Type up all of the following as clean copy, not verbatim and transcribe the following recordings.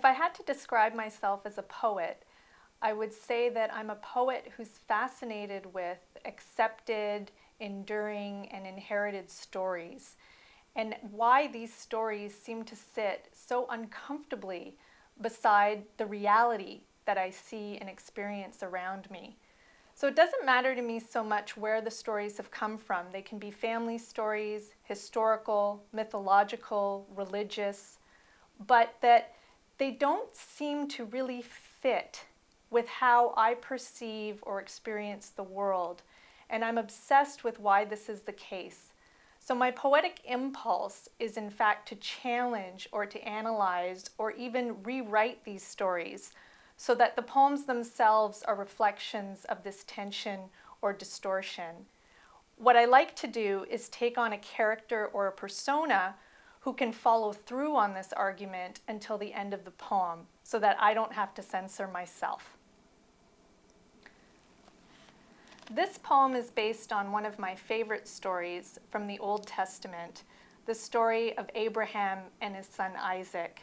If I had to describe myself as a poet, I would say that I'm a poet who's fascinated with accepted, enduring, and inherited stories, and why these stories seem to sit so uncomfortably beside the reality that I see and experience around me. So it doesn't matter to me so much where the stories have come from. They can be family stories, historical, mythological, religious, but that they don't seem to really fit with how I perceive or experience the world. And I'm obsessed with why this is the case. So my poetic impulse is in fact to challenge or to analyze or even rewrite these stories so that the poems themselves are reflections of this tension or distortion. What I like to do is take on a character or a persona who can follow through on this argument until the end of the poem so that I don't have to censor myself. This poem is based on one of my favorite stories from the Old Testament, the story of Abraham and his son Isaac,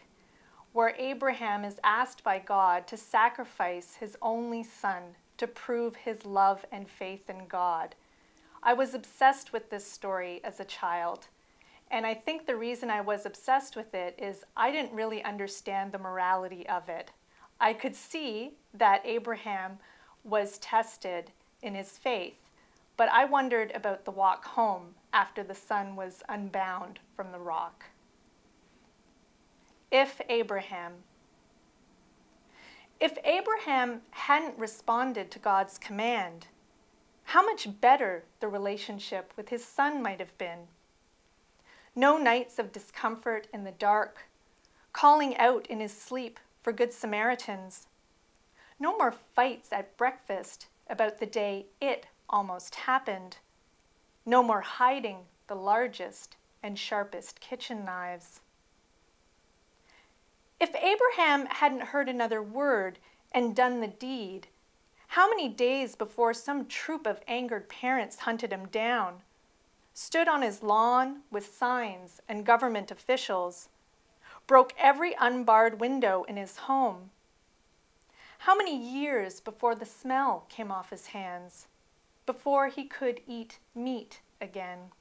where Abraham is asked by God to sacrifice his only son to prove his love and faith in God. I was obsessed with this story as a child, and I think the reason I was obsessed with it is I didn't really understand the morality of it. I could see that Abraham was tested in his faith, but I wondered about the walk home after the son was unbound from the rock. If Abraham hadn't responded to God's command, how much better the relationship with his son might have been. No nights of discomfort in the dark, calling out in his sleep for good Samaritans. No more fights at breakfast about the day it almost happened. No more hiding the largest and sharpest kitchen knives. If Abraham hadn't heard another word and done the deed, how many days before some troop of angered parents hunted him down, stood on his lawn with signs and government officials, broke every unbarred window in his home? How many years before the smell came off his hands, before he could eat meat again?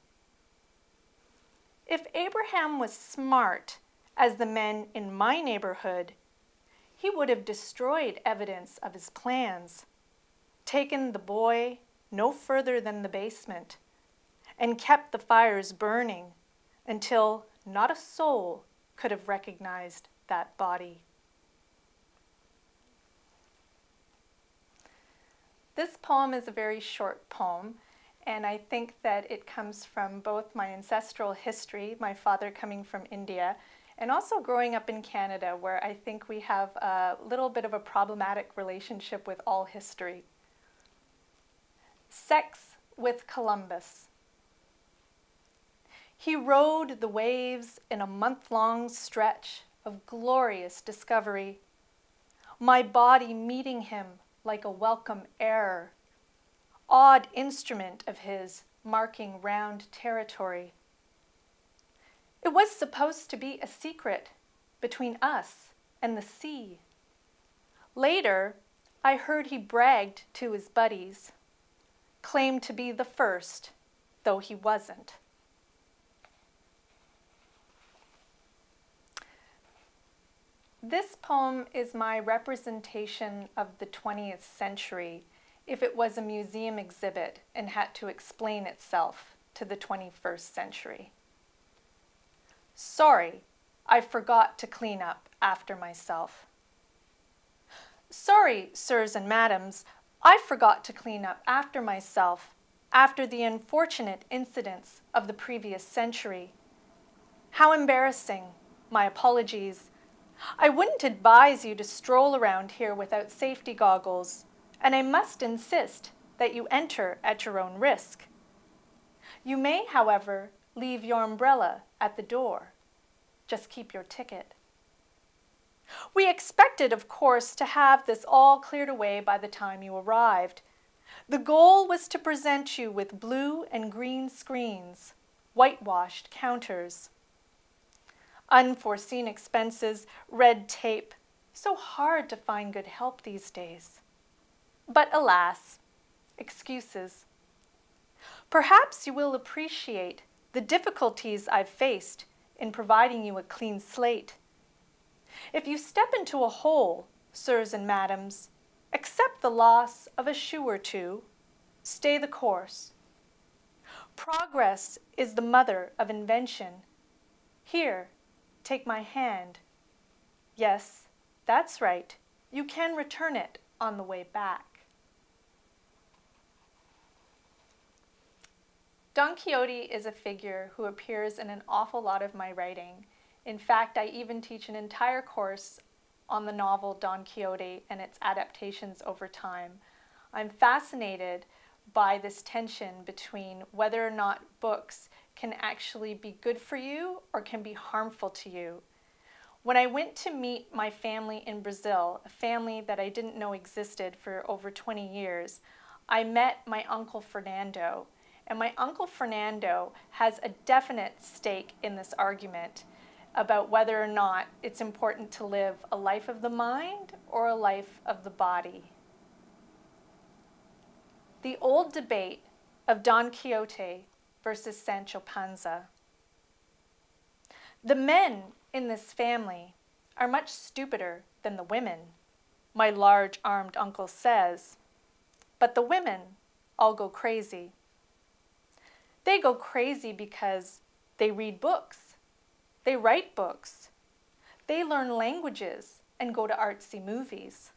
If Abraham was smart, as the men in my neighborhood, he would have destroyed evidence of his plans, taken the boy no further than the basement, and kept the fires burning until not a soul could have recognized that body. This poem is a very short poem, and I think that it comes from both my ancestral history, my father coming from India, and also growing up in Canada, where I think we have a little bit of a problematic relationship with all history. Sex with Columbus. He rode the waves in a month-long stretch of glorious discovery, my body meeting him like a welcome error, odd instrument of his marking round territory. It was supposed to be a secret between us and the sea. Later, I heard he bragged to his buddies, claimed to be the first, though he wasn't. This poem is my representation of the 20th century if it was a museum exhibit and had to explain itself to the 21st century. Sorry, I forgot to clean up after myself. Sorry, sirs and madams, I forgot to clean up after myself after the unfortunate incidents of the previous century. How embarrassing, my apologies. I wouldn't advise you to stroll around here without safety goggles, and I must insist that you enter at your own risk. You may, however, leave your umbrella at the door. Just keep your ticket. We expected, of course, to have this all cleared away by the time you arrived. The goal was to present you with blue and green screens, whitewashed counters. Unforeseen expenses, red tape, So hard to find good help these days. But alas, excuses. Perhaps you will appreciate the difficulties I've faced in providing you a clean slate. If you step into a hole, sirs and madams, accept the loss of a shoe or two, stay the course. Progress is the mother of invention. Here, take my hand. Yes, that's right, you can return it on the way back. Don Quixote is a figure who appears in an awful lot of my writing. In fact, I even teach an entire course on the novel Don Quixote and its adaptations over time. I'm fascinated by this tension between whether or not books can actually be good for you or can be harmful to you. When I went to meet my family in Brazil, a family that I didn't know existed for over 20 years, I met my Uncle Fernando. And my Uncle Fernando has a definite stake in this argument about whether or not it's important to live a life of the mind or a life of the body. The old debate of Don Quixote versus Sancho Panza. The men in this family are much stupider than the women, my large-armed uncle says, but the women all go crazy. They go crazy because they read books, they write books, they learn languages and go to artsy movies.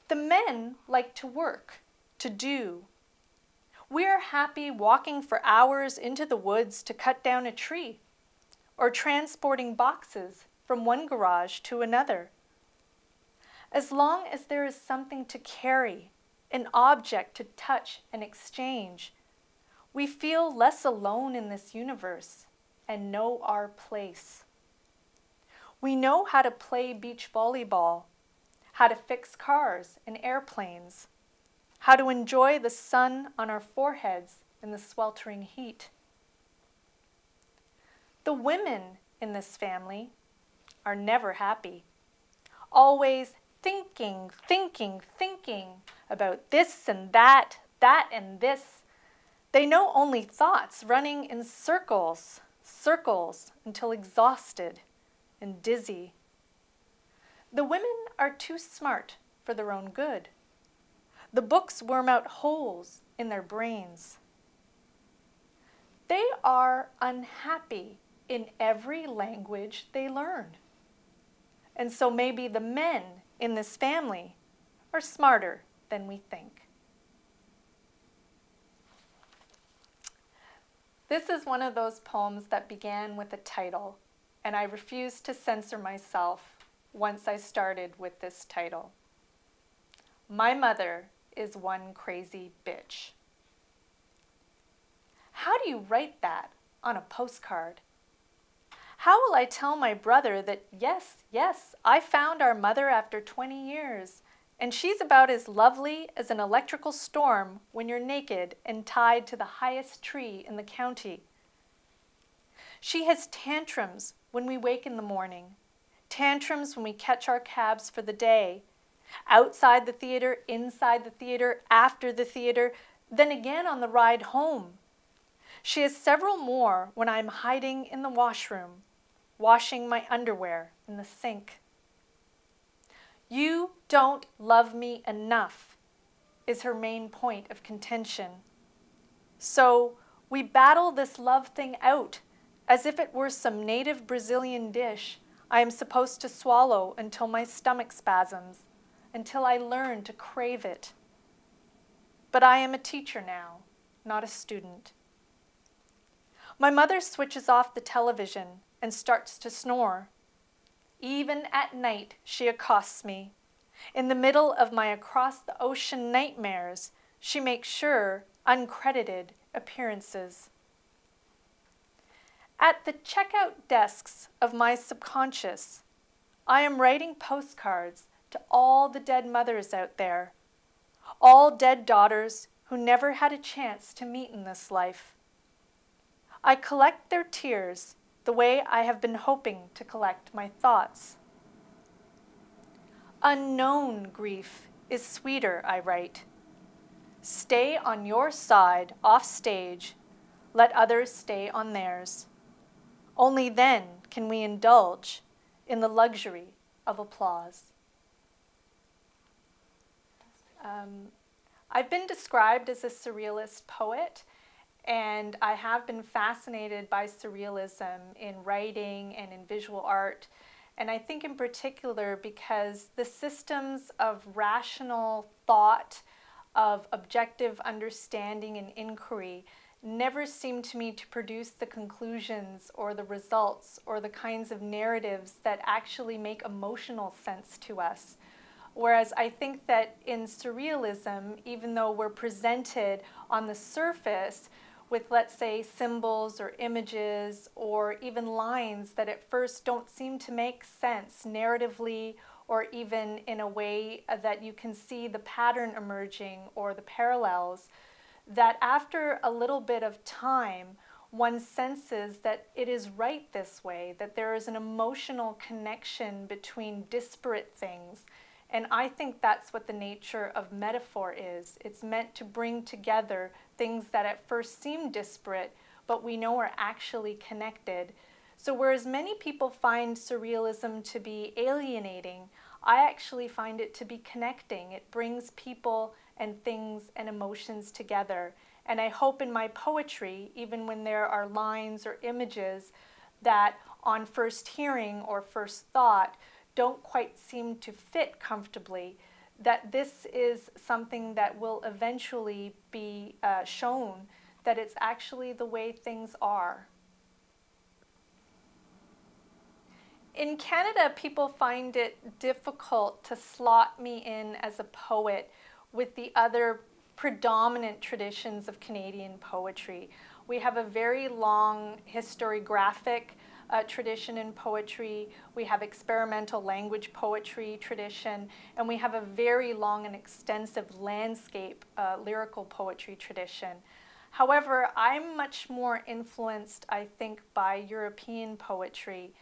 The men like to work, to do. We're happy walking for hours into the woods to cut down a tree, or transporting boxes from one garage to another. As long as there is something to carry, an object to touch and exchange, we feel less alone in this universe and know our place. We know how to play beach volleyball, how to fix cars and airplanes, how to enjoy the sun on our foreheads in the sweltering heat. The women in this family are never happy, always thinking about this and that and this. They know only thoughts running in circles until exhausted and dizzy. The women are too smart for their own good. The books worm out holes in their brains. They are unhappy in every language they learn. And so maybe the men in this family are smarter than we think. This is one of those poems that began with a title, and I refused to censor myself once I started with this title. My mother is one crazy bitch. How do you write that on a postcard? How will I tell my brother that yes, I found our mother after 20 years, and she's about as lovely as an electrical storm when you're naked and tied to the highest tree in the county? She has tantrums when we wake in the morning, tantrums when we catch our cabs for the day, outside the theater, inside the theater, after the theater, then again on the ride home. She has several more when I'm hiding in the washroom, washing my underwear in the sink. You don't love me enough is her main point of contention. So we battle this love thing out as if it were some native Brazilian dish I am supposed to swallow until my stomach spasms, until I learn to crave it. But I am a teacher now, not a student. My mother switches off the television and starts to snore. Even at night, she accosts me. In the middle of my across-the-ocean nightmares, she makes sure uncredited appearances. At the checkout desks of my subconscious, I am writing postcards to all the dead mothers out there, all dead daughters who never had a chance to meet in this life. I collect their tears the way I have been hoping to collect my thoughts. Unknown grief is sweeter, I write. Stay on your side, off stage. Let others stay on theirs. Only then can we indulge in the luxury of applause. I've been described as a surrealist poet, and I have been fascinated by surrealism in writing and in visual art. And I think in particular because the systems of rational thought, of objective understanding and inquiry never seem to me to produce the conclusions or the results or the kinds of narratives that actually make emotional sense to us. Whereas I think that in surrealism, even though we're presented on the surface with, let's say, symbols or images or even lines that at first don't seem to make sense narratively or even in a way that you can see the pattern emerging or the parallels, that after a little bit of time, one senses that it is right this way, that there is an emotional connection between disparate things. And I think that's what the nature of metaphor is. It's meant to bring together things that at first seem disparate, but we know are actually connected. So whereas many people find surrealism to be alienating, I actually find it to be connecting. It brings people and things and emotions together. And I hope in my poetry, even when there are lines or images that on first hearing or first thought don't quite seem to fit comfortably, that this is something that will eventually be shown that it's actually the way things are. In Canada, people find it difficult to slot me in as a poet with the other predominant traditions of Canadian poetry. We have a very long historiographic tradition in poetry. We have experimental language poetry tradition, and we have a very long and extensive landscape lyrical poetry tradition. However, I'm much more influenced, I think, by European poetry.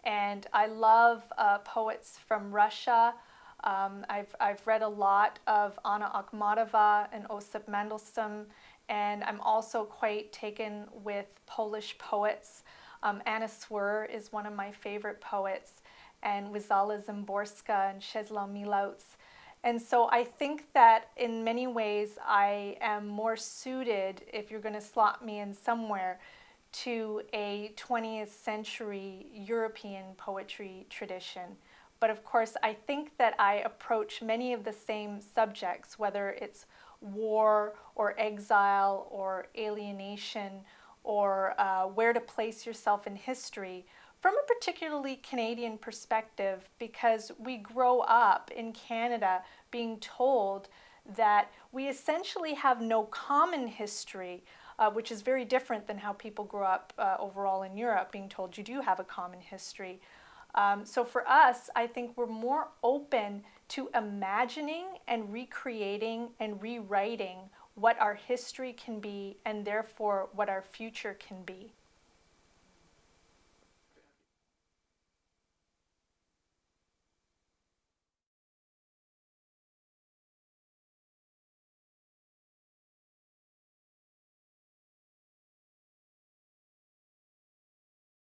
And I love poets from Russia. I've read a lot of Anna Akhmatova and Osip Mandelstam, and I'm also quite taken with Polish poets. Anna Swir is one of my favorite poets, and Wizala Szymborska and Czesław Miłosz. And so I think that in many ways I am more suited, if you're going to slot me in somewhere, to a 20th century European poetry tradition. But of course, I think that I approach many of the same subjects, whether it's war or exile or alienation or where to place yourself in history, from a particularly Canadian perspective, because we grow up in Canada being told that we essentially have no common history, which is very different than how people grow up overall in Europe, being told you do have a common history. So for us, I think we're more open to imagining and recreating and rewriting what our history can be and therefore what our future can be.